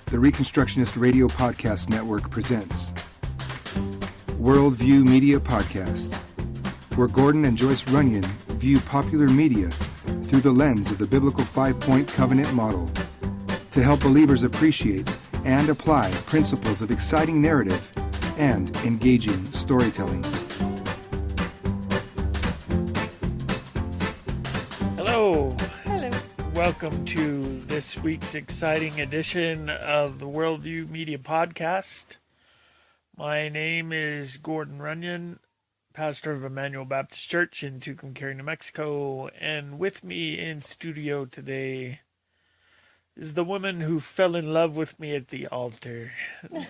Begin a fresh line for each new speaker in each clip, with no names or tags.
The Reconstructionist Radio Podcast Network presents Worldview Media Podcast, where Gordon and Joyce Runyon view popular media through the lens of the biblical five-point covenant model to help believers appreciate and apply principles of exciting narrative and engaging storytelling.
Hello.
Hello.
Welcome to this week's exciting edition of the Worldview Media Podcast. My name is Gordon Runyon, pastor of Emmanuel Baptist Church in Tucumcari, New Mexico, and with me in studio today is the woman who fell in love with me at the altar,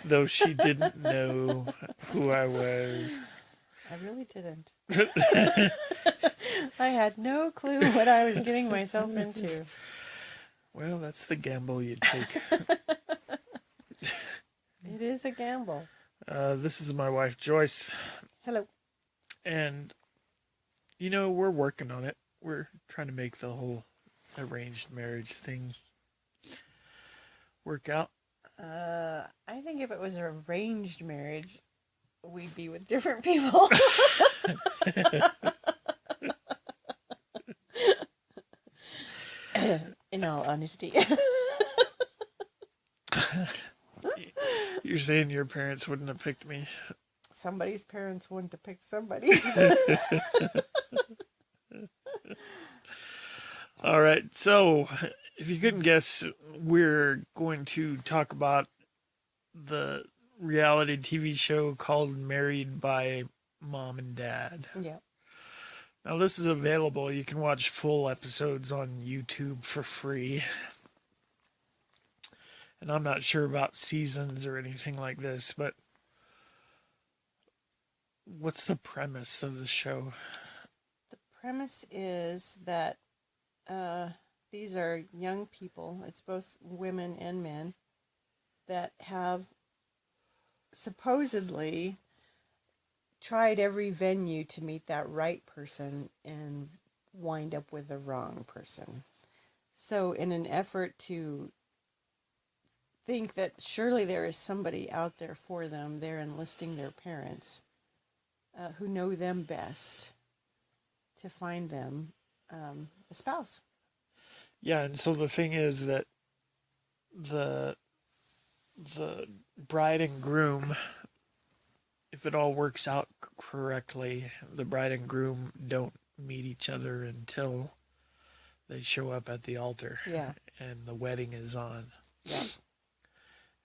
though she didn't know who I was.
I really didn't. I had no clue what I was getting myself into.
Well, that's the gamble you take.
It is a gamble.
This is my wife, Joyce.
Hello.
And, you know, we're working on it. We're trying to make the whole arranged marriage thing work out.
I think if it was an arranged marriage, we'd be with different people. In all honesty.
You're saying your parents wouldn't have picked me?
Somebody's parents wouldn't have picked somebody.
All right, so if you couldn't guess, we're going to talk about the reality TV show called Married by Mom and Dad.
Yeah.
Now, this is available. You can watch full episodes on YouTube for free. And I'm not sure about seasons or anything like this, but what's the premise of the show?
The premise is that these are young people, it's both women and men, that have supposedly tried every venue to meet that right person and wind up with the wrong person. So in an effort to think that surely there is somebody out there for them, they're enlisting their parents who know them best to find them a spouse.
Yeah, and so the thing is that the bride and groom, if it all works out correctly, the bride and groom don't meet each other until they show up at the altar.
Yeah.
And the wedding is on.
Yeah.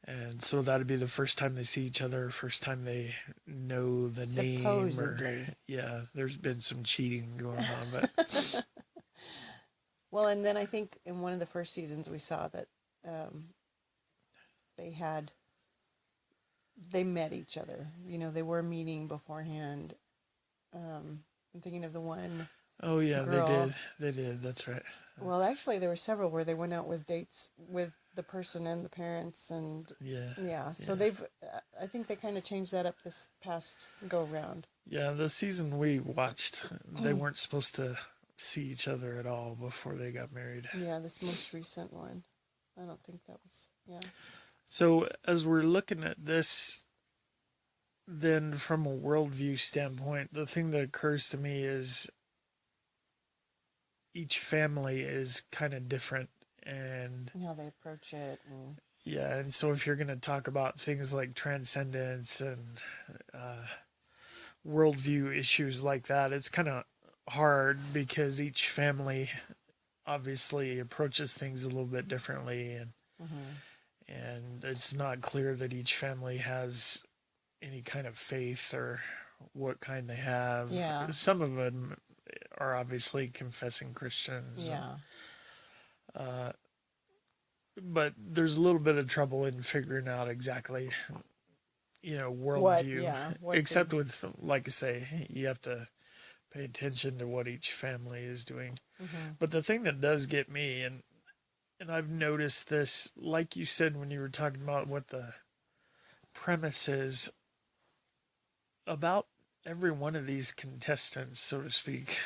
And so that'd be the first time they see each other, first time they know the name.
Supposedly.
Yeah, there's been some cheating going on, but
Well, and then I think in one of the first seasons we saw that they met each other. You know, they were meeting beforehand. I'm thinking of the one.
Oh yeah,
girl.
They did. That's right.
Well, actually, there were several where they went out with dates with the person and the parents, and yeah. So they've. I think they kind of changed that up this past go round.
Yeah, the season we watched, they weren't supposed to see each other at all before they got married.
Yeah, this most recent one. I don't think that was. Yeah.
So as we're looking at this, then from a worldview standpoint, the thing that occurs to me is each family is kind of different, and
How they approach it. And
yeah, and so if you're going to talk about things like transcendence and worldview issues like that, it's kind of hard because each family obviously approaches things a little bit differently, and it's not clear that each family has any kind of faith or what kind they have.
Yeah.
Some of them are obviously confessing Christians.
yeah.
But there's a little bit of trouble in figuring out exactly, worldview. Except with, like I say, you have to pay attention to what each family is doing. But the thing that does get me, and I've noticed this, like you said when you were talking about what the premise is, about every one of these contestants, so to speak,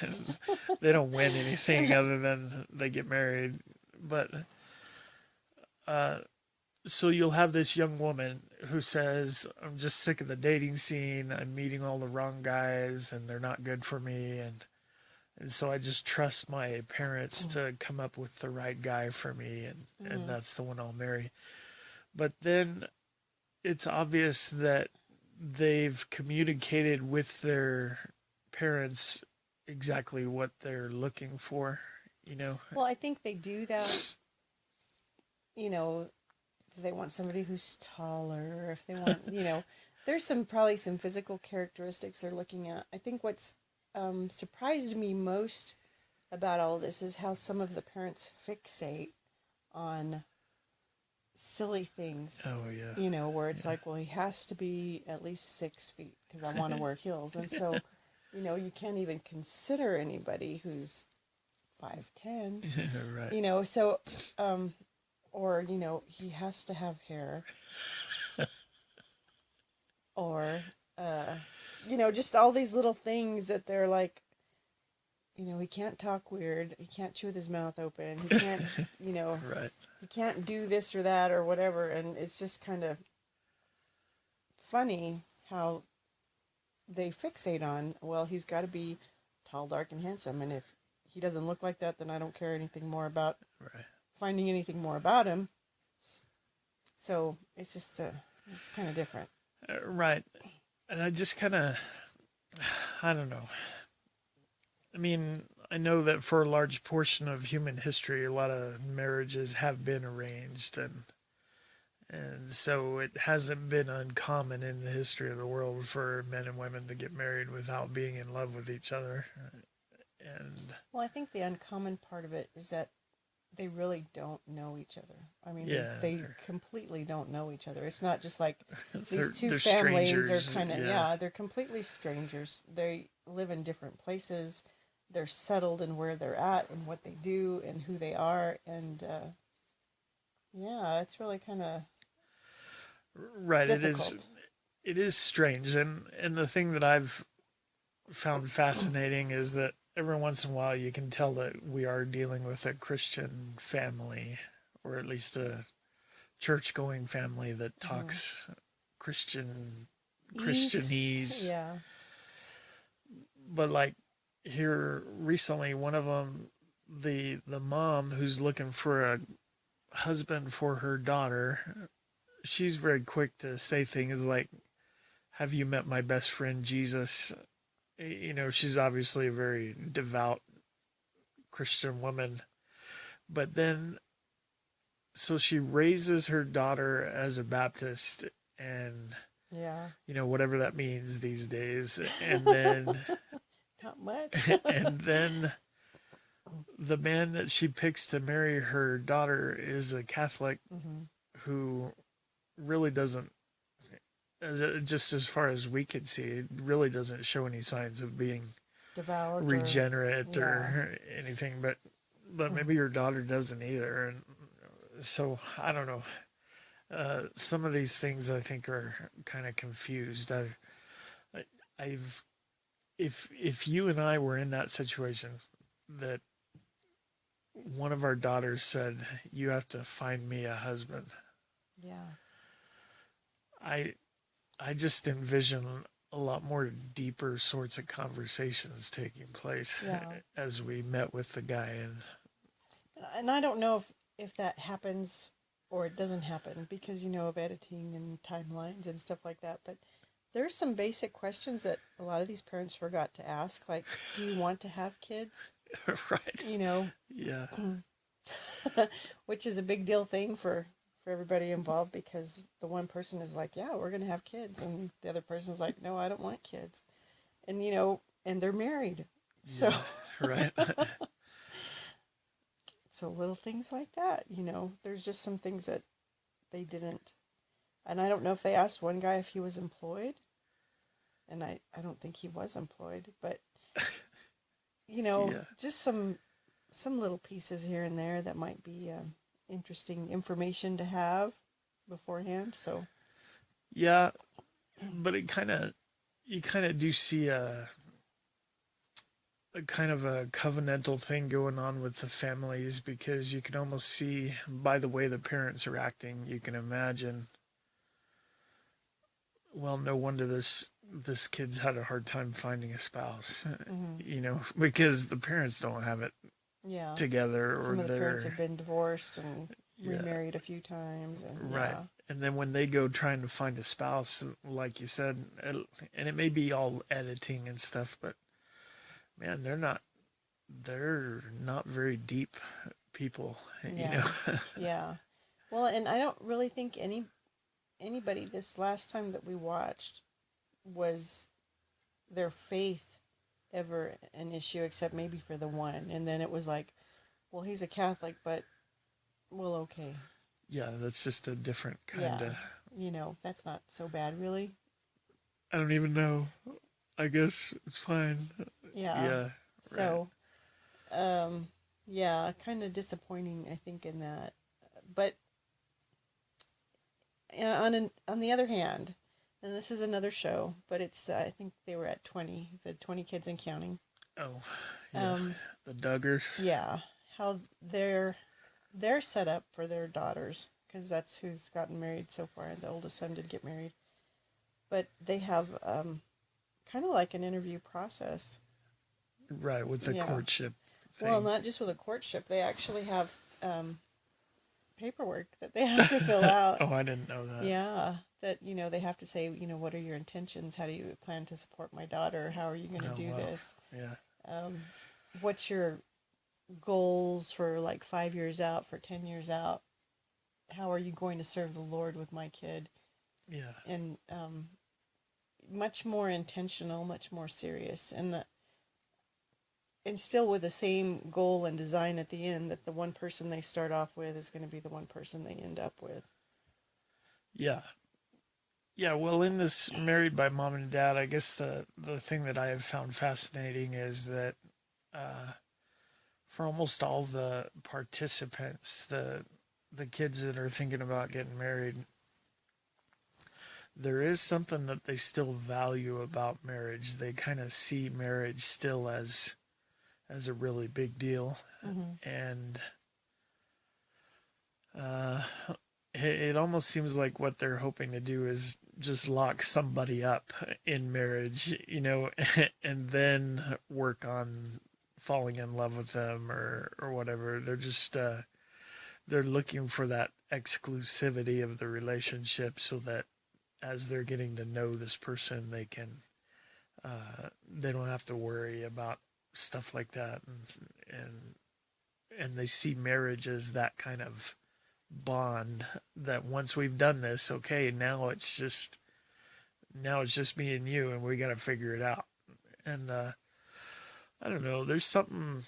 they don't win anything other than they get married. But so you'll have this young woman who says, I'm just sick of the dating scene. I'm meeting all the wrong guys and they're not good for me. And so I just trust my parents to come up with the right guy for me. And that's the one I'll marry. But then it's obvious that they've communicated with their parents exactly what they're looking for, you know?
Well, I think they do that, you know, if they want somebody who's taller, if they want, you know, there's probably some physical characteristics they're looking at. I think what's surprised me most about all this is how some of the parents fixate on silly things.
Oh, yeah.
You know, where it's like, well, he has to be at least 6 feet because I want to wear heels. And so, you know, you can't even consider anybody who's 5'10".
Right.
You know, so, or, you know, he has to have hair. Or, you know, just all these little things that they're like, you know, he can't talk weird. He can't chew with his mouth open. He can't, you know,
Right.
he can't do this or that or whatever. And it's just kind of funny how they fixate on, well, he's got to be tall, dark, and handsome. And if he doesn't look like that, then I don't care anything more about finding anything more about him. So it's just, it's kind of different.
Right. And I just kind of, I don't know. I mean, I know that for a large portion of human history, a lot of marriages have been arranged, and so it hasn't been uncommon in the history of the world for men and women to get married without being in love with each other. And
well, I think the uncommon part of it is that they really don't know each other. I mean, they completely don't know each other. It's not just like these two families are kind of, they're completely strangers. They live in different places. They're settled in where they're at and what they do and who they are. And, it's really kind of difficult.
It is strange. And the thing that I've found fascinating is that every once in a while you can tell that we are dealing with a Christian family, or at least a church-going family that talks Christianese.
Yeah.
But like here recently, one of them, the mom who's looking for a husband for her daughter, she's very quick to say things like, have you met my best friend Jesus? You know, she's obviously a very devout Christian woman. But then, so she raises her daughter as a Baptist, and, you know, whatever that means these days. And then,
not much.
And then the man that she picks to marry her daughter is a Catholic who really doesn't, just as far as we can see, it really doesn't show any signs of being
devout,
regenerate or anything. But maybe your daughter doesn't either, and so I don't know. Some of these things I think are kind of confused. If you and I were in that situation, that one of our daughters said, "You have to find me a husband."
Yeah.
I just envision a lot more deeper sorts of conversations taking place as we met with the guy.
And I don't know if that happens or it doesn't happen because, you know, of editing and timelines and stuff like that. But there's some basic questions that a lot of these parents forgot to ask, like, do you want to have kids?
Right.
You know?
Yeah.
Which is a big deal thing for everybody involved, because the one person is like, yeah, we're going to have kids. And the other person's like, no, I don't want kids. And, you know, and they're married. So,
right.
So little things like that, you know, there's just some things that they didn't. And I don't know if they asked one guy if he was employed. And I don't think he was employed, but, you know, just some little pieces here and there that might be interesting information to have beforehand. So
yeah, but you kind of do see a kind of a covenantal thing going on with the families, because you can almost see by the way the parents are acting, you can imagine, well, no wonder this kid's had a hard time finding a spouse, because the parents don't have it
Yeah.
together,
Some
or
of the parents have
they're
been divorced and
yeah,
remarried a few times, and
right.
yeah.
And then when they go trying to find a spouse, like you said, and it may be all editing and stuff, but man, they're not very deep people,
Yeah. Yeah. Well, and I don't really think anybody this last time that we watched was their faith ever an issue, except maybe for the one. And then it was like, well, he's a Catholic, but well, okay.
Yeah, that's just a different kind of.
That's not so bad, really.
I don't even know. I guess it's fine.
Yeah.
Yeah.
So, yeah, kind of disappointing, I think, in that. But on the other hand, and this is another show, but it's I think they were at 20, the 20 kids and counting.
Oh, yeah. The Duggars.
Yeah, how they're set up for their daughters, because that's who's gotten married so far. The oldest son did get married, but they have kind of like an interview process.
Right, with the courtship thing.
Well, not just with a courtship. They actually have paperwork that they have to fill out.
Oh, I didn't know that.
Yeah, that, they have to say, what are your intentions? How do you plan to support my daughter? How are you going to do this?
Yeah.
What's your goals for like 5 years out, for 10 years out? How are you going to serve the Lord with my kid?
Yeah.
And much more intentional, much more serious, and still with the same goal and design at the end, that the one person they start off with is going to be the one person they end up with.
Yeah. Yeah, well, in this Married by Mom and Dad, I guess the thing that I have found fascinating is that for almost all the participants, the kids that are thinking about getting married, there is something that they still value about marriage. They kind of see marriage still as a really big deal.
Mm-hmm.
And it almost seems like what they're hoping to do is just lock somebody up in marriage, and then work on falling in love with them or whatever. They're just they're looking for that exclusivity of the relationship, so that as they're getting to know this person, they can they don't have to worry about stuff like that, and they see marriage as that kind of bond that once we've done this, okay, now it's just me and you, and we got to figure it out. And I don't know, there's something,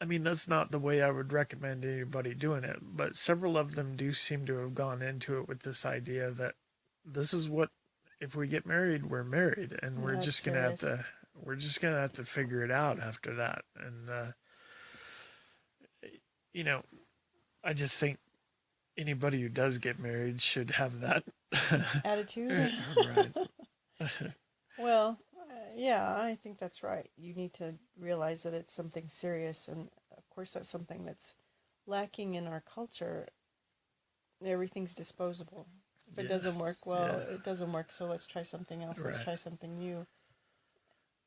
I mean, that's not the way I would recommend anybody doing it, but several of them do seem to have gone into it with this idea that this is what, if we get married, we're married, and we're just gonna have to figure it out after that. And I just think anybody who does get married should have that
attitude.
Right.
Well, yeah, I think that's right. You need to realize that it's something serious, and of course that's something that's lacking in our culture. Everything's disposable. If it doesn't work, it doesn't work, so let's try something else. Let's try something new.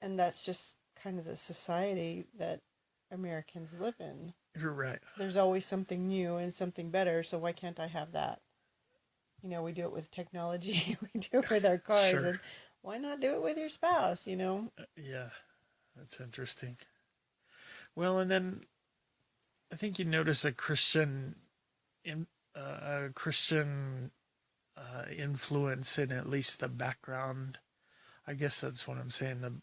And that's just kind of the society that Americans live in.
You're right.
There's always something new and something better, so why can't I have that? We do it with technology, we do it with our cars,
Sure.
and why not do it with your spouse,
Yeah, that's interesting. Well, and then I think you notice a Christian influence in at least the background. I guess that's what I'm saying.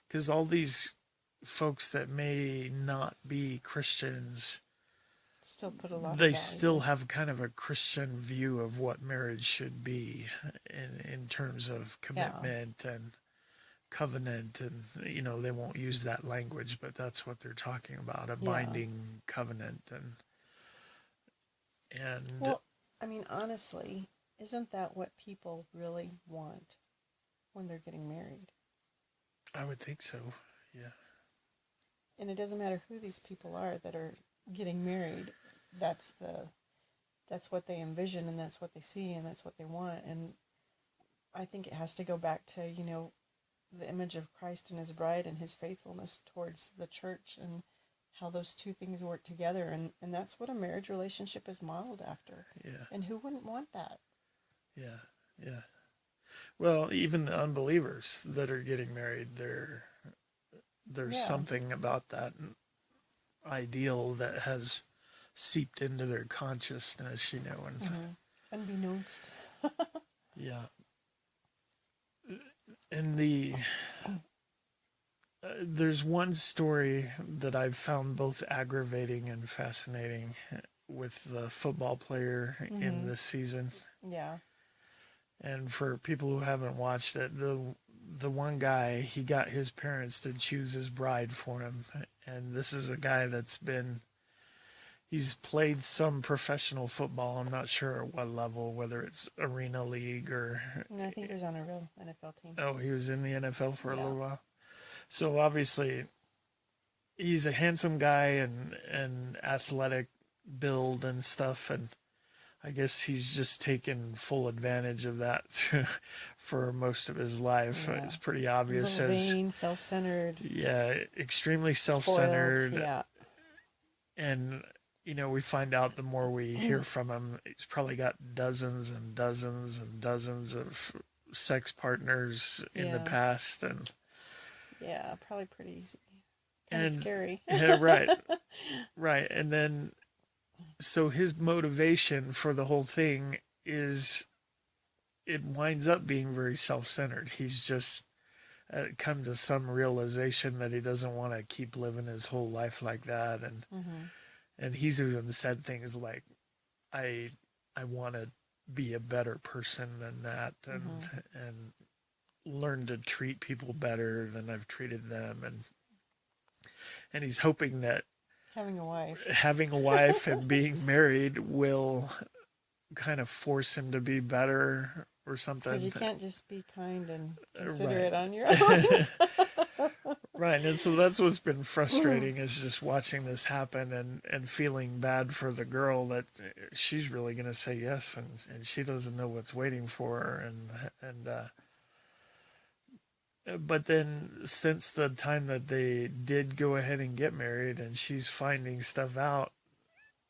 Because all these folks that may not be Christians
still put a lot
they
of
still have kind of a Christian view of what marriage should be in terms of commitment and covenant, and they won't use that language, but that's what they're talking about, a binding covenant. And
well, I mean, honestly, isn't that what people really want when they're getting married?
I would think so. Yeah.
And it doesn't matter who these people are that are getting married. That's what they envision, and that's what they see, and that's what they want. And I think it has to go back to, the image of Christ and his bride and his faithfulness towards the church, and how those two things work together. And that's what a marriage relationship is modeled after.
Yeah.
And who wouldn't want that?
Yeah. Yeah. Well, even the unbelievers that are getting married, there's something about that ideal that has seeped into their consciousness, and
Unbeknownst.
yeah. And there's one story that I've found both aggravating and fascinating with the football player in this season.
Yeah.
And for people who haven't watched it, the one guy, he got his parents to choose his bride for him. And this is a guy he's played some professional football. I'm not sure at what level, whether it's Arena League or...
No, I think he was on a real NFL team.
Oh, he was in the NFL for a little while. So obviously, he's a handsome guy and athletic build and stuff. And I guess he's just taken full advantage of that for most of his life. Yeah. It's pretty obvious.
Vain, self-centered.
Yeah, extremely self-centered.
Spoiled, yeah.
And, we find out the more we hear from him, he's probably got dozens and dozens and dozens of sex partners in the past. And
yeah, probably pretty easy. Kind of scary.
Yeah, right. Right. And then, so his motivation for the whole thing is, it winds up being very self-centered. He's just come to some realization that he doesn't want to keep living his whole life like that. And he's even said things like, I want to be a better person than that, and learn to treat people better than I've treated them. And he's hoping that having a wife and being married will kind of force him to be better or something.
Because you can't just be kind and considerate on your own.
Right, and so that's what's been frustrating, is just watching this happen and feeling bad for the girl that she's really going to say yes, and she doesn't know what's waiting for her. But then, since the time that they did go ahead and get married, and she's finding stuff out,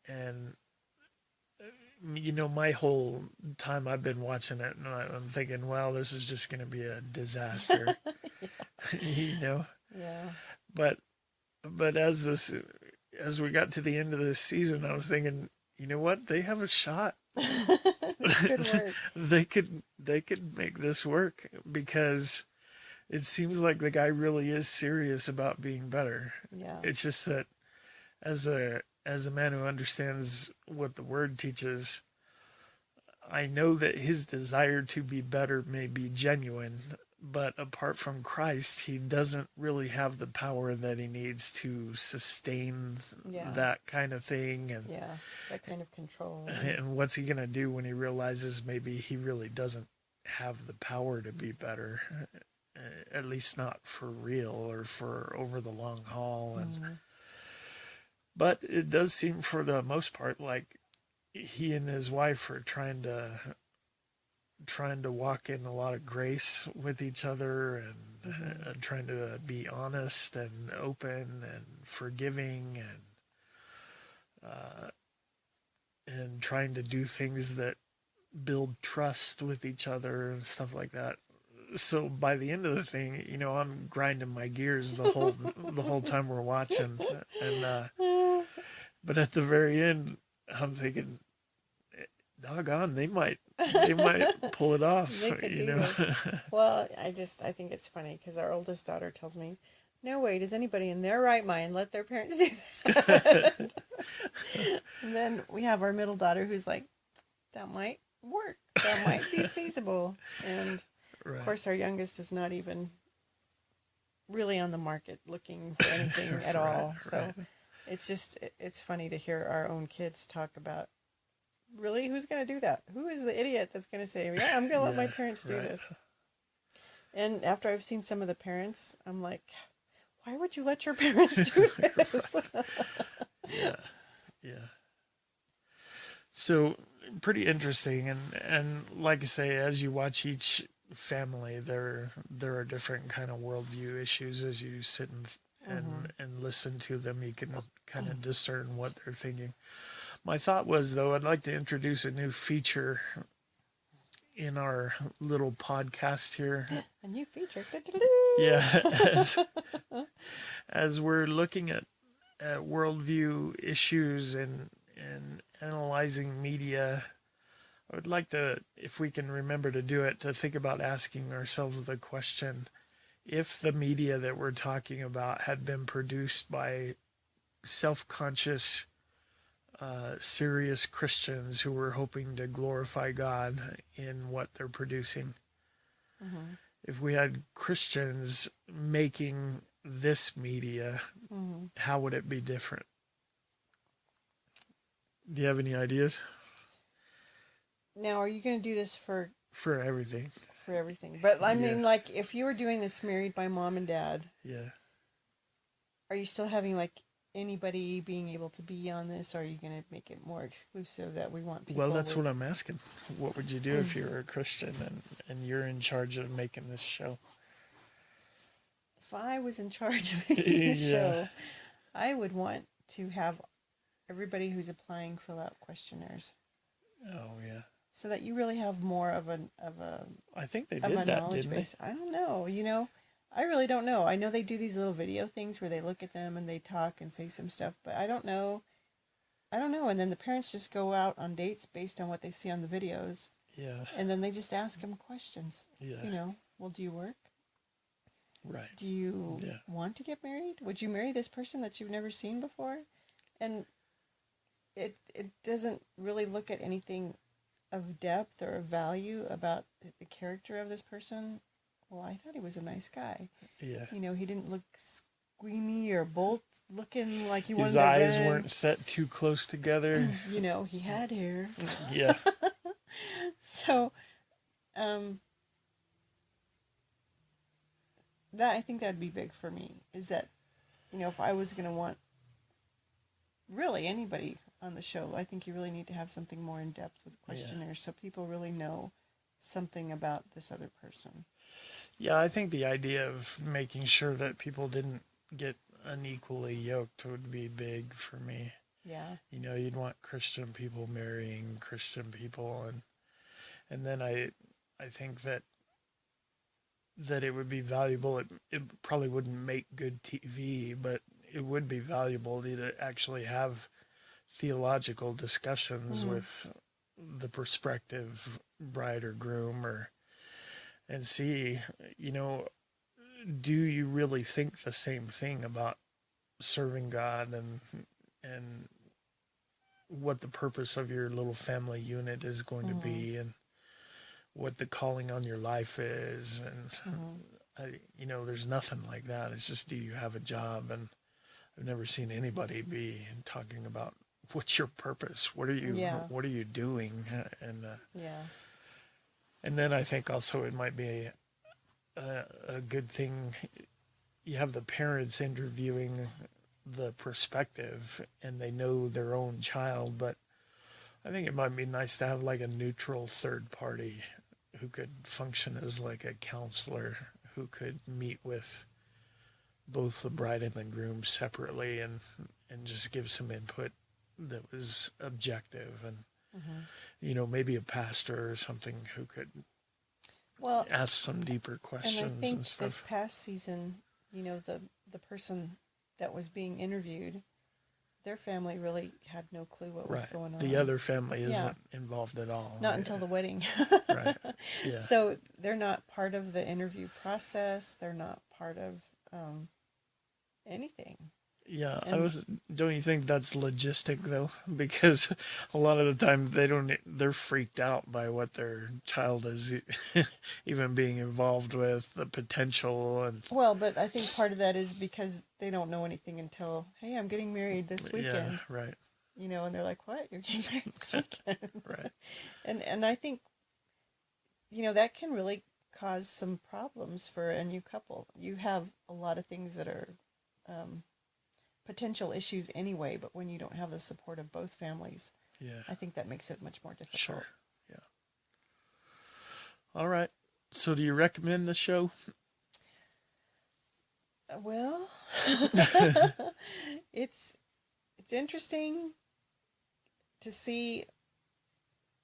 and my whole time I've been watching it, and I'm thinking, well, this is just going to be a disaster,
Yeah.
But as we got to the end of this season, I was thinking, you know what? They have a shot.
Good work.
They could make this work, because it seems like the guy really is serious about being better.
Yeah.
It's just that as a man who understands what the word teaches, I know that his desire to be better may be genuine, but apart from Christ, he doesn't really have the power that he needs to sustain that kind of thing. And
that kind of control.
And what's he going to do when he realizes maybe he really doesn't have the power to be better, at least not for real or for over the long haul. And but it does seem, for the most part, like he and his wife are trying to walk in a lot of grace with each other, and trying to be honest and open and forgiving, and trying to do things that build trust with each other and stuff like that. So by the end of the thing, I'm grinding my gears the whole time we're watching, and but at the very end, I'm thinking, doggone, they might pull it off.
Well, I think it's funny, because our oldest daughter tells me, no way does anybody in their right mind let their parents do that. And then we have our middle daughter who's like, that might work, that might be feasible. And of course our youngest is not even really on the market looking for anything at all. So it's funny to hear our own kids talk about, really, who's going to do that? Who is the idiot that's going to say, yeah, I'm going to let my parents do this? And after I've seen some of the parents, I'm like, why would you let your parents do this?
Yeah. So pretty interesting, and like I say, as you watch each family, there are different kind of worldview issues. As you sit and listen to them, you can kind of discern what they're thinking. My thought was, though, I'd like to introduce a new feature in our little podcast here.
A new feature.
Yeah, as we're looking at worldview issues and analyzing media, I would like to, if we can remember to do it, to think about asking ourselves the question, if the media that we're talking about had been produced by self-conscious, serious Christians who were hoping to glorify God in what they're producing.
Mm-hmm.
If we had Christians making this media, how would it be different? Do you have any ideas?
Now, are you going to do this for
everything?
For everything. But I mean, like, if you were doing this married by mom and dad, are you still having, like, anybody being able to be on this? Or are you going to make it more exclusive that we want people?
Well, that's what I'm asking. What would you do if you were a Christian and you're in charge of making this show?
If I was in charge of making this show, I would want to have everybody who's applying fill out questionnaires.
Oh, yeah.
So that you really have more of a
I think they did that,
knowledge
didn't
base. I don't know. I really don't know. I know they do these little video things where they look at them and they talk and say some stuff, but I don't know. And then the parents just go out on dates based on what they see on the videos.
Yeah.
And then they just ask them questions.
Yeah.
Well, do you work?
Right.
Do you want to get married? Would you marry this person that you've never seen before? And it doesn't really look at anything of depth or of value about the character of this person. Well, I thought he was a nice guy.
Yeah.
He didn't look squeamy or bolt looking like he wanted
His
to run.
eyes weren't set too close together.
He had hair.
Yeah.
So, that I think that'd be big for me. Is that, if I was going to want really anybody on the show, I think you really need to have something more in depth with questionnaires so people really know something about this other person.
Yeah, I think the idea of making sure that people didn't get unequally yoked would be big for me.
Yeah.
You'd want Christian people marrying Christian people, and then I think that it would be valuable. It probably wouldn't make good TV, but it would be valuable to actually have theological discussions with the prospective bride or groom, and see, do you really think the same thing about serving God and what the purpose of your little family unit is going to be, and what the calling on your life is, and there's nothing like that. It's just, do you have a job? And I've never seen anybody be talking about what's your purpose, what are you doing, and then I think also it might be a good thing. You have the parents interviewing the prospective, and they know their own child, but I think it might be nice to have like a neutral third party who could function as like a counselor, who could meet with both the bride and the groom separately and just give some input that was objective, and maybe a pastor or something who could ask some deeper questions.
And I think
stuff.
this past season, the person that was being interviewed, their family really had no clue what was going on.
The other family isn't involved at all.
Not until the wedding.
Right. Yeah.
So they're not part of the interview process. They're not part of anything.
Yeah, don't you think that's logistic though? Because a lot of the time they're freaked out by what their child is even being involved with, the potential. And
well, but I think part of that is because they don't know anything until, hey, I'm getting married this weekend.
Yeah, right.
And they're like, what? You're getting married this weekend?
Right.
And I think, that can really cause some problems for a new couple. You have a lot of things that are potential issues anyway, but when you don't have the support of both families, I think that makes it much more difficult.
Sure. Yeah. All right. So do you recommend the show?
Well, it's interesting to see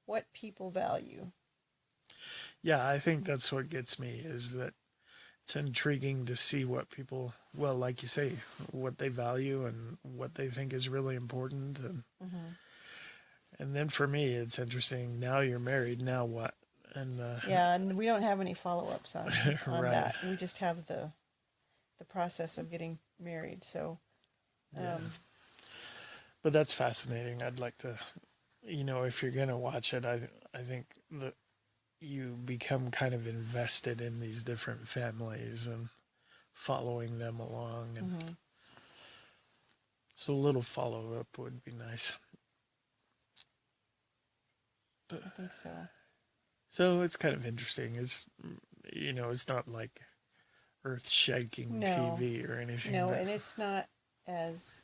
what people value.
Yeah, I think that's what gets me, is that it's intriguing to see what people, well, like you say, what they value and what they think is really important. And then for me, it's interesting. Now you're married, now what? And
and we don't have any follow-ups on
Right.
that. We just have the process of getting married. So,
but that's fascinating. I'd like to, if you're going to watch it, I think that you become kind of invested in these different families and following them along. And so a little follow-up would be nice.
I think so.
So it's kind of interesting. It's, it's not like earth-shaking TV or anything.
No, and it's not as...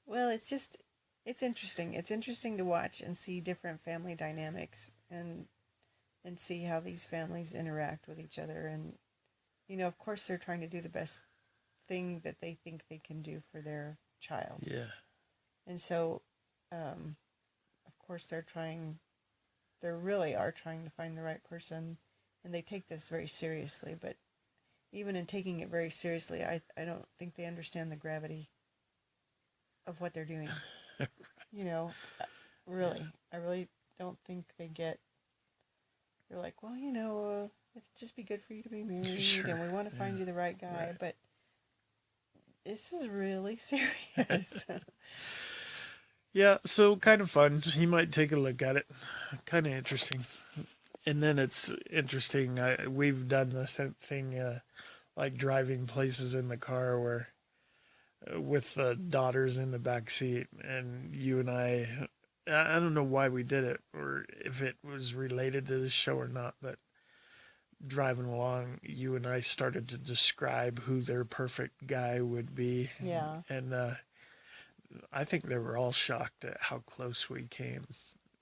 well, it's interesting. It's interesting to watch and see different family dynamics and see how these families interact with each other. And, of course they're trying to do the best thing that they think they can do for their child.
Yeah.
And so, of course they really are trying to find the right person, and they take this very seriously. But even in taking it very seriously, I don't think they understand the gravity of what they're doing. Really. I really don't think they get... They're like, well, it'd just be good for you to be married,
Sure.
and we want to find you the right guy.
Right.
But this is really serious.
Yeah, so kind of fun. You might take a look at it. Kind of interesting. And then it's interesting. We've done this thing, like driving places in the car where, with the daughters in the back seat, and you and I don't know why we did it, or if it was related to this show or not, but driving along, you and I started to describe who their perfect guy would be.
Yeah.
And I think they were all shocked at how close we came.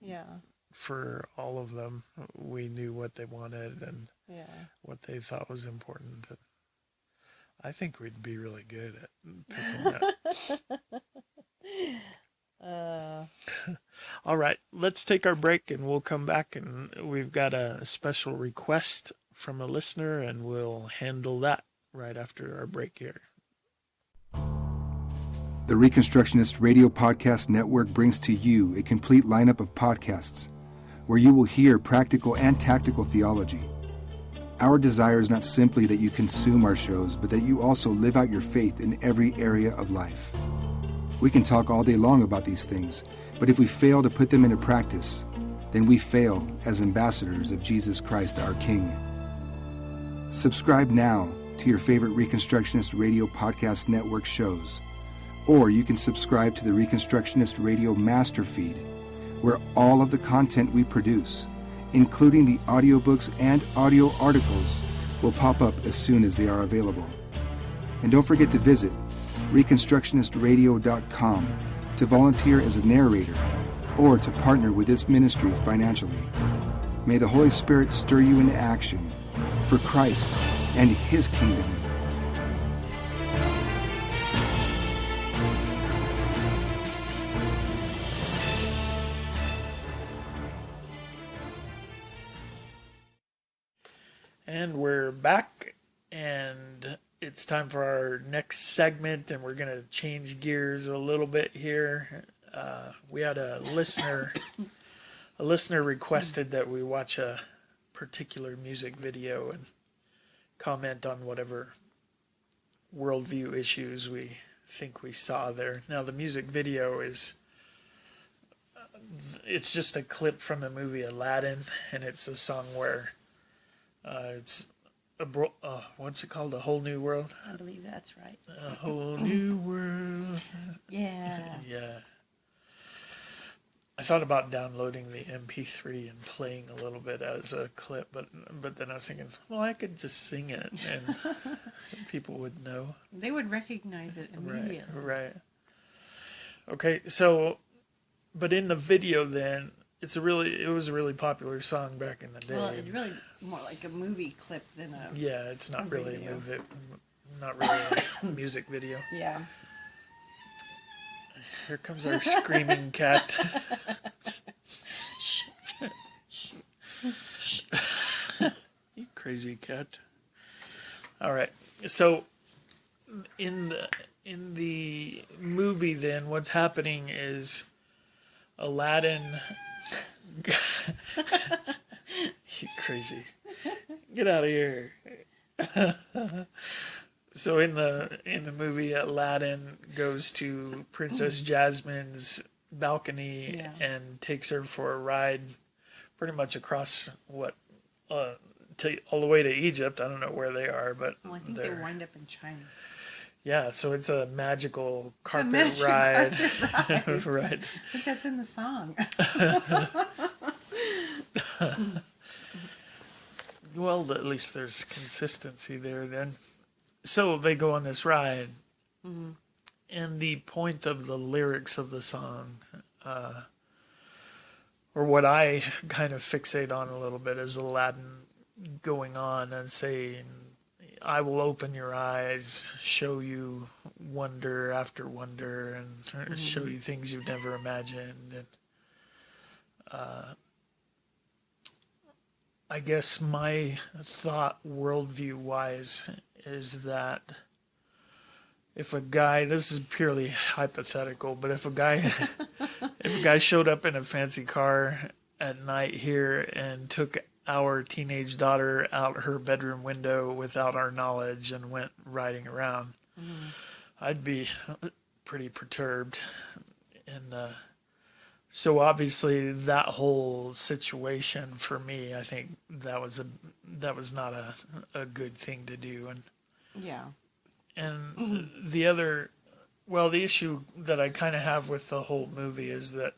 Yeah.
For all of them, we knew what they wanted and what they thought was important. And I think we'd be really good at picking that. All right, let's take our break and we'll come back, and we've got a special request from a listener, and we'll handle that right after our break here.
The Reconstructionist Radio Podcast Network brings to you a complete lineup of podcasts where you will hear practical and tactical theology. Our desire is not simply that you consume our shows, but that you also live out your faith in every area of life. We can talk all day long about these things, but if we fail to put them into practice, then we fail as ambassadors of Jesus Christ, our King. Subscribe now to your favorite Reconstructionist Radio Podcast Network shows, or you can subscribe to the Reconstructionist Radio Master Feed, where all of the content we produce, including the audiobooks and audio articles, will pop up as soon as they are available. And don't forget to visit ReconstructionistRadio.com to volunteer as a narrator or to partner with this ministry financially. May the Holy Spirit stir you into action for Christ and His kingdom.
And we're back, and it's time for our next segment, and we're going to change gears a little bit here. We had a listener requested that we watch a particular music video and comment on whatever worldview issues we think we saw there. Now, the music video is, it's just a clip from the movie Aladdin, and it's a song where it's what's it called? A Whole New World?
I believe that's right.
A whole new world.
Yeah.
Yeah. I thought about downloading the MP3 and playing a little bit as a clip, but then I was thinking, well, I could just sing it and people would know.
They would recognize it immediately.
Right. Okay, so, but in the video then, it was a really popular song back in the day.
Well, it's really more like a movie clip than a
Yeah, it's not really
video.
not really a music video.
Yeah.
Here comes our screaming cat. You crazy cat. All right. So in the movie then what's happening is Aladdin You crazy. Get out of here. So in the movie, Aladdin goes to Princess Jasmine's balcony and takes her for a ride, pretty much across all the way to Egypt. I don't know where they are, but
I think they wind up in China.
Yeah, so it's a magical carpet ride. Right.
I think that's in the song.
Well, at least there's consistency there then. So they go on this ride, and the point of the lyrics of the song, or what I kind of fixate on a little bit, is Aladdin going on and saying, I will open your eyes, show you wonder after wonder, and show you things you've never imagined. And I guess my thought, worldview-wise, is that if a guy, this is purely hypothetical, but if a guy showed up in a fancy car at night here and took our teenage daughter out her bedroom window without our knowledge and went riding around, I'd be pretty perturbed. And so obviously that whole situation for me, I think that was not a good thing to do. And and the issue that I kind of have with the whole movie is that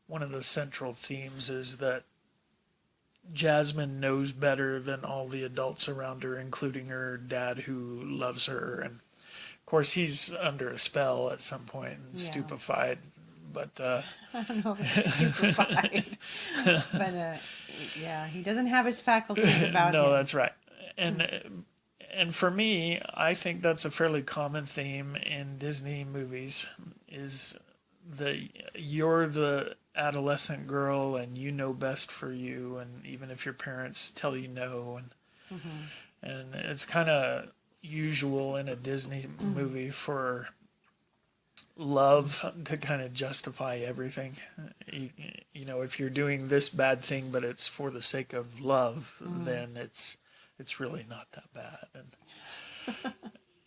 one of the central themes is that Jasmine knows better than all the adults around her, including her dad, who loves her. And of course, he's under a spell at some point and stupefied. But
I don't know if it's stupefied. But he doesn't have his faculties about him.
No, that's right. And for me, I think that's a fairly common theme in Disney movies, is that you're the adolescent girl and you know best for you, and even if your parents tell you no, and it's kind of usual in a Disney movie for love to kind of justify everything. You know, if you're doing this bad thing but it's for the sake of love, then it's really not that bad.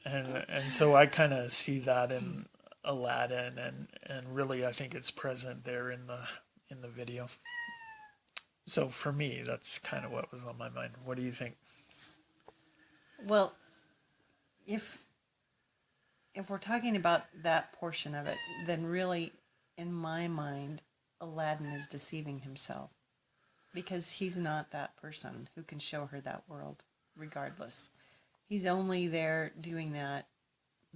And so I kind of see that in Aladdin, and really I think it's present there in the video. So for me, that's kind of what was on my mind. What do you think?
Well, if we're talking about that portion of it, then really, in my mind, Aladdin is deceiving himself, because he's not that person who can show her that world regardless. He's only there doing that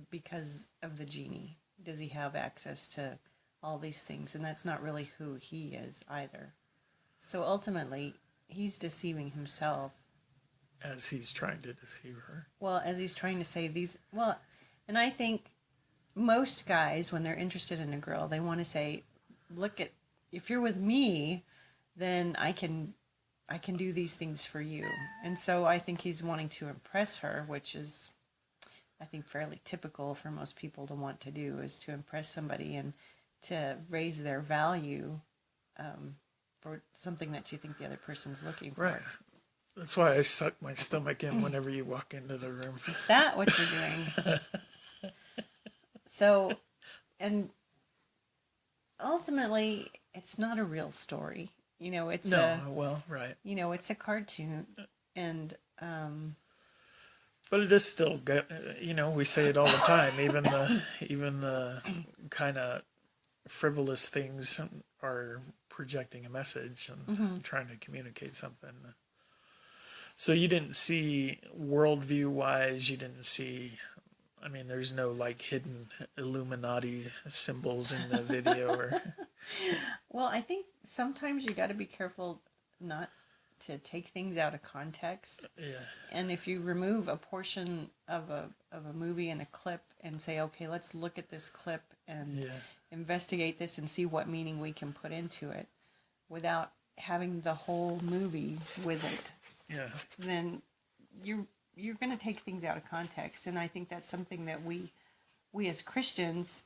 because of the genie. Does he have access to all these things? And that's not really who he is either. So ultimately, he's deceiving himself.
As he's trying to deceive her.
Well, as he's trying to say these... Well, and I think most guys, when they're interested in a girl, they want to say, look, if you're with me, then I can do these things for you. And so I think he's wanting to impress her, which is, I think, fairly typical for most people to want to do, is to impress somebody and to raise their value for something that you think the other person's looking for.
Right. That's why I suck my stomach in whenever you walk into the room.
Is that what you're doing? So, and ultimately, it's not a real story. You know, it's
right.
You know, it's a cartoon, and
but it is still good. You know, we say it all the time. Even the kind of frivolous things are projecting a message and trying to communicate something. So you didn't see worldview wise, you didn't see, I mean, there's no like hidden Illuminati symbols in the video or.
Well, I think sometimes you got to be careful not to take things out of context.
Yeah.
And if you remove a portion of a movie and a clip and say, okay, let's look at this clip and investigate this and see what meaning we can put into it without having the whole movie with it.
Yeah.
Then you're going to take things out of context, and I think that's something that we as Christians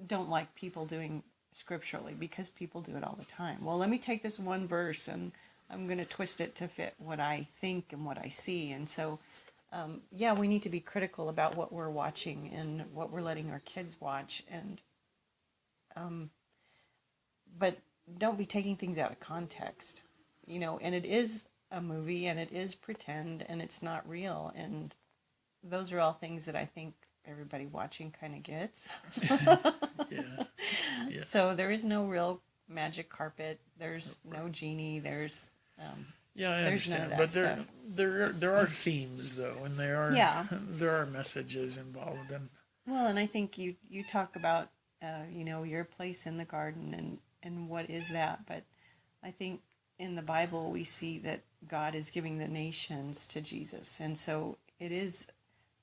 don't like people doing scripturally, because people do it all the time. Well, let me take this one verse and I'm going to twist it to fit what I think and what I see. And so, we need to be critical about what we're watching and what we're letting our kids watch, and but don't be taking things out of context, and it is a movie and it is pretend and it's not real, and those are all things that I think everybody watching kind of gets.
Yeah.
So there is no real magic carpet, there's no genie, there's
I
there's none
understand,
of that
but
stuff.
there are themes though, and there are messages involved, and
well, and I think you talk about your place in the garden and what is that, but I think in the Bible we see that God is giving the nations to Jesus, and so it is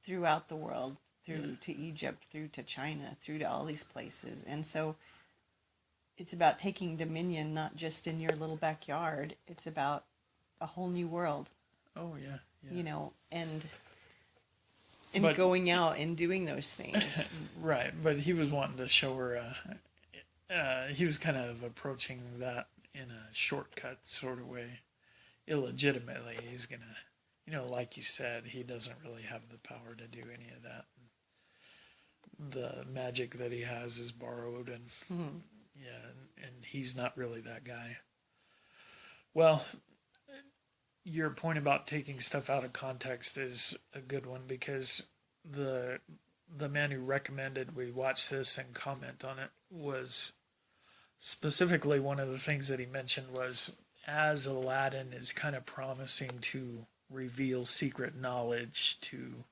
throughout the world, through to Egypt, through to China, through to all these places, and so it's about taking dominion not just in your little backyard, it's about a whole new world.
Oh yeah.
And going out and doing those things.
Right, but he was wanting to show her he was kind of approaching that in a shortcut sort of way, illegitimately. He's gonna, like you said, he doesn't really have the power to do any of that. The magic that he has is borrowed, and and he's not really that guy. Well, your point about taking stuff out of context is a good one, because the man who recommended we watch this and comment on it was specifically, one of the things that he mentioned was, as Aladdin is kind of promising to reveal secret knowledge to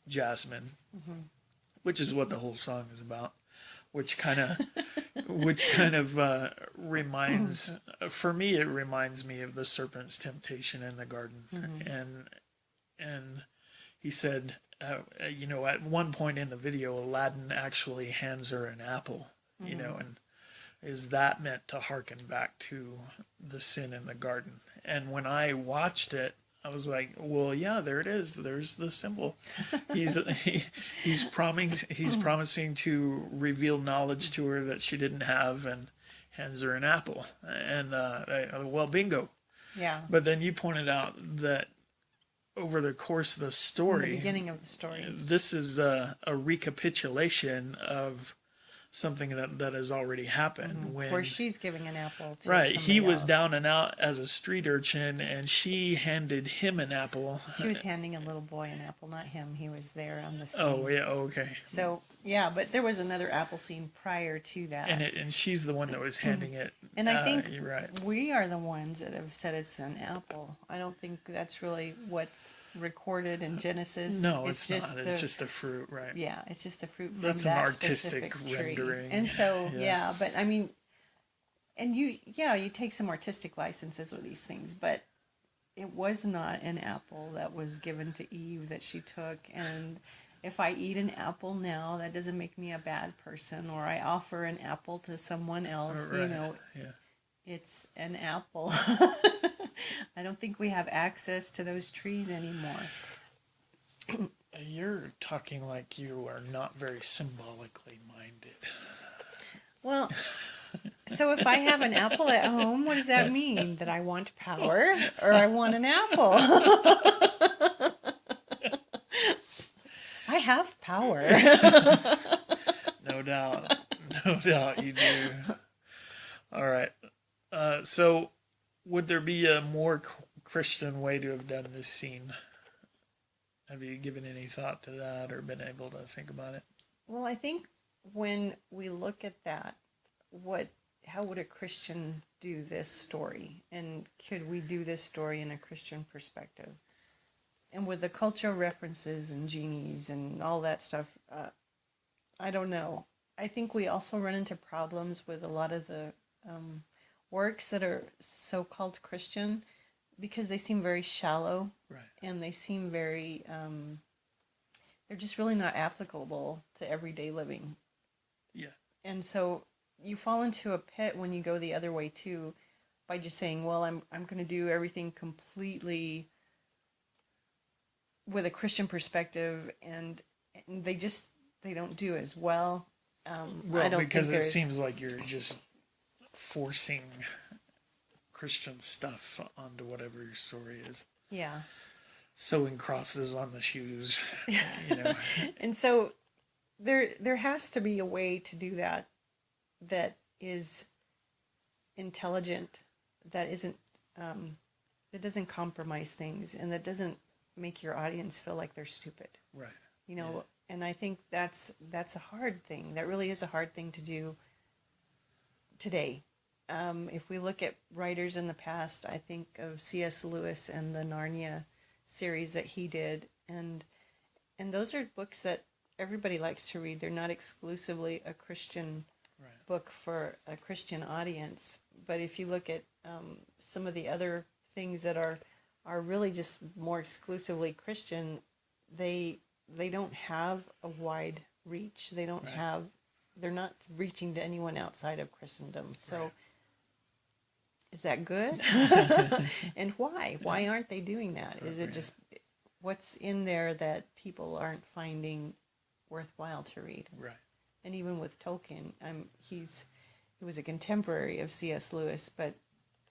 Jasmine, which is what the whole song is about, which kind of reminds, for me, it reminds me of the serpent's temptation in the garden. And he said, at one point in the video, Aladdin actually hands her an apple, and is that meant to hearken back to the sin in the garden? And when I watched it, I was like, well, yeah, there it is. There's the symbol. He's promising to reveal knowledge to her that she didn't have, and hands her an apple. And well, bingo.
Yeah.
But then you pointed out that over the course of the story,
in the beginning of the story,
this is a recapitulation of something that has already happened.
Where she's giving an apple to
right, he was
else.
down and out as a street urchin, and she handed him an apple.
She was handing a little boy an apple, not him. He was there on the scene.
Oh yeah, okay.
So yeah, but there was another apple scene prior to that,
and she's the one that was handing it.
And I think
you're right.
We are the ones that have said it's an apple. I don't think that's really what's recorded in Genesis.
No, it's not. It's just a fruit, right?
Yeah, it's just the fruit from
that's
that
an artistic
specific tree.
rendering.
And so, but I mean, and you take some artistic licenses with these things, but it was not an apple that was given to Eve that she took. And if I eat an apple now, that doesn't make me a bad person, or I offer an apple to someone else,
right.
It's an apple. I don't think we have access to those trees anymore.
You're talking like you are not very symbolically minded.
Well, so if I have an apple at home, what does that mean? That I want power, or I want an apple? I have power.
No doubt you do. All right. So would there be a more Christian way to have done this scene? Have you given any thought to that, or been able to think about it?
Well, I think when we look at that, how would a Christian do this story? And could we do this story in a Christian perspective? And with the cultural references and genies and all that stuff, I don't know. I think we also run into problems with a lot of the works that are so-called Christian because they seem very shallow.
Right.
And they seem very, they're just really not applicable to everyday living.
Yeah.
And so you fall into a pit when you go the other way too, by just saying, well, I'm going to do everything completely with a Christian perspective, and they don't do as well.
Well,
I don't
because
think
it seems like you're just forcing Christian stuff onto whatever your story is.
Yeah.
Sewing crosses on the shoes, you know.
And so there has to be a way to do that is intelligent, that isn't that doesn't compromise things, and that doesn't make your audience feel like they're stupid.
Right.
You know, and I think that's a hard thing. That really is a hard thing to do today. If we look at writers in the past, I think of C.S. Lewis and the Narnia series that he did, and those are books that everybody likes to read. They're not exclusively a Christian book for a Christian audience. But if you look at some of the other things that are really just more exclusively Christian, they don't have a wide reach. They don't have, they're not reaching to anyone outside of Christendom. So is that good? And why? Why aren't they doing that? Is it just what's in there that people aren't finding worthwhile to read?
Right.
And even with Tolkien, he was a contemporary of C.S. Lewis, but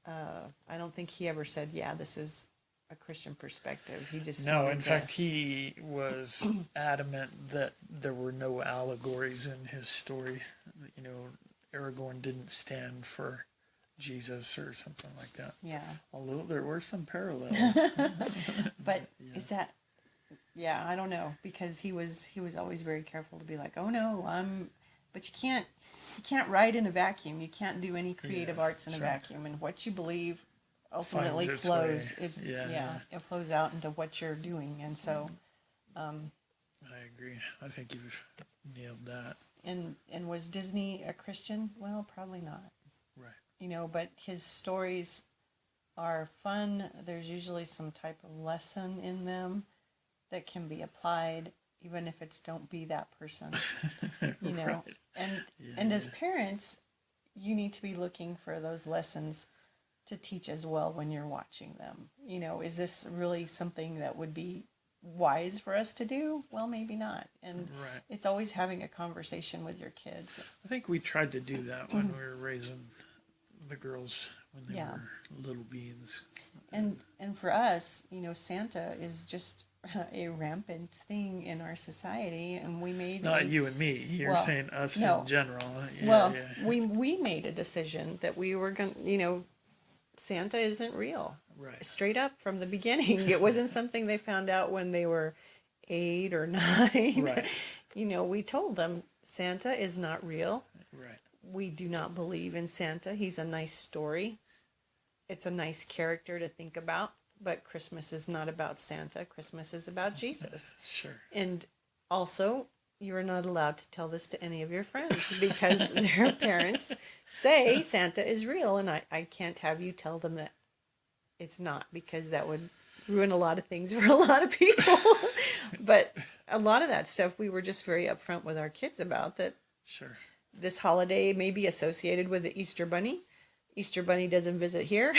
I don't think he ever said, yeah, this is a Christian perspective. He just
in fact, he was adamant that there were no allegories in his story. You know, Aragorn didn't stand for Jesus or something like that.
Yeah.
Although there were some parallels.
But is that? Yeah, I don't know, because he was always very careful to be like, oh no, but you can't write in a vacuum. You can't do any creative arts in a vacuum, and what you believe ultimately flows. It flows out into what you're doing, and so.
I agree. I think you've nailed that.
And was Disney a Christian? Well, probably not.
Right.
You know, but his stories are fun. There's usually some type of lesson in them that can be applied, even if it's don't be that person. You know, and as parents, you need to be looking for those lessons to teach as well when you're watching them. You know, is this really something that would be wise for us to do? Well, maybe not. And it's always having a conversation with your kids.
I think we tried to do that when we were raising the girls when they were little beans.
And for us, you know, Santa is just a rampant thing in our society, and we made
not you and me. You're saying us in general.
We made a decision that we were going. You know, Santa isn't real.
Right.
Straight up from the beginning, it wasn't something they found out when they were 8 or 9.
Right.
You know, we told them Santa is not real.
Right.
We do not believe in Santa. He's a nice story. It's a nice character to think about. But Christmas is not about Santa. Christmas is about Jesus.
Sure.
And also, you are not allowed to tell this to any of your friends because their parents say Santa is real. And I can't have you tell them that it's not, because that would ruin a lot of things for a lot of people. But a lot of that stuff we were just very upfront with our kids about, that
Sure.
This holiday may be associated with the Easter Bunny. Easter Bunny doesn't visit here.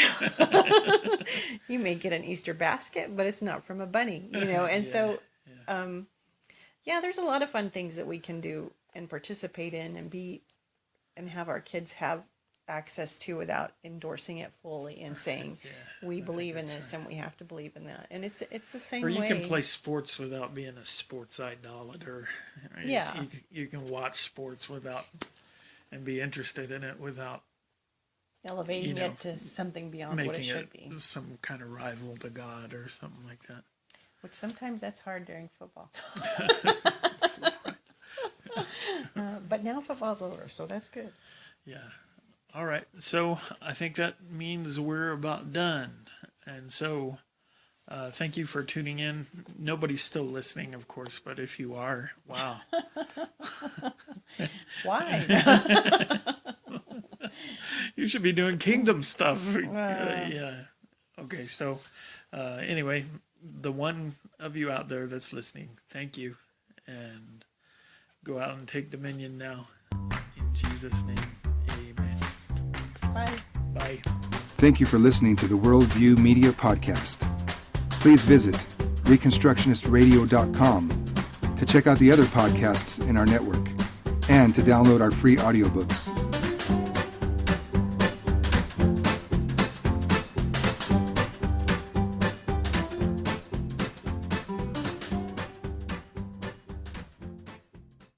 You may get an Easter basket, but it's not from a bunny, you know. And there's a lot of fun things that we can do and participate in and have our kids have access to without endorsing it fully and saying we believe in this and we have to believe in that. And it's the same way.
Or you can play sports without being a sports idolater.
Yeah.
You can watch sports without and be interested in it without
elevating it to something beyond what it should be.
Some kind of rival to God or something like that.
Which sometimes that's hard during football. But now football's over, so that's good.
Yeah. All right. So I think that means we're about done. And so thank you for tuning in. Nobody's still listening, of course, but if you are, wow.
Why?
You should be doing kingdom stuff. Yeah. Okay. So anyway, the one of you out there that's listening, thank you. And go out and take dominion now. In Jesus' name, amen.
Bye.
Bye.
Thank you for listening to the Worldview Media Podcast. Please visit reconstructionistradio.com to check out the other podcasts in our network and to download our free audiobooks.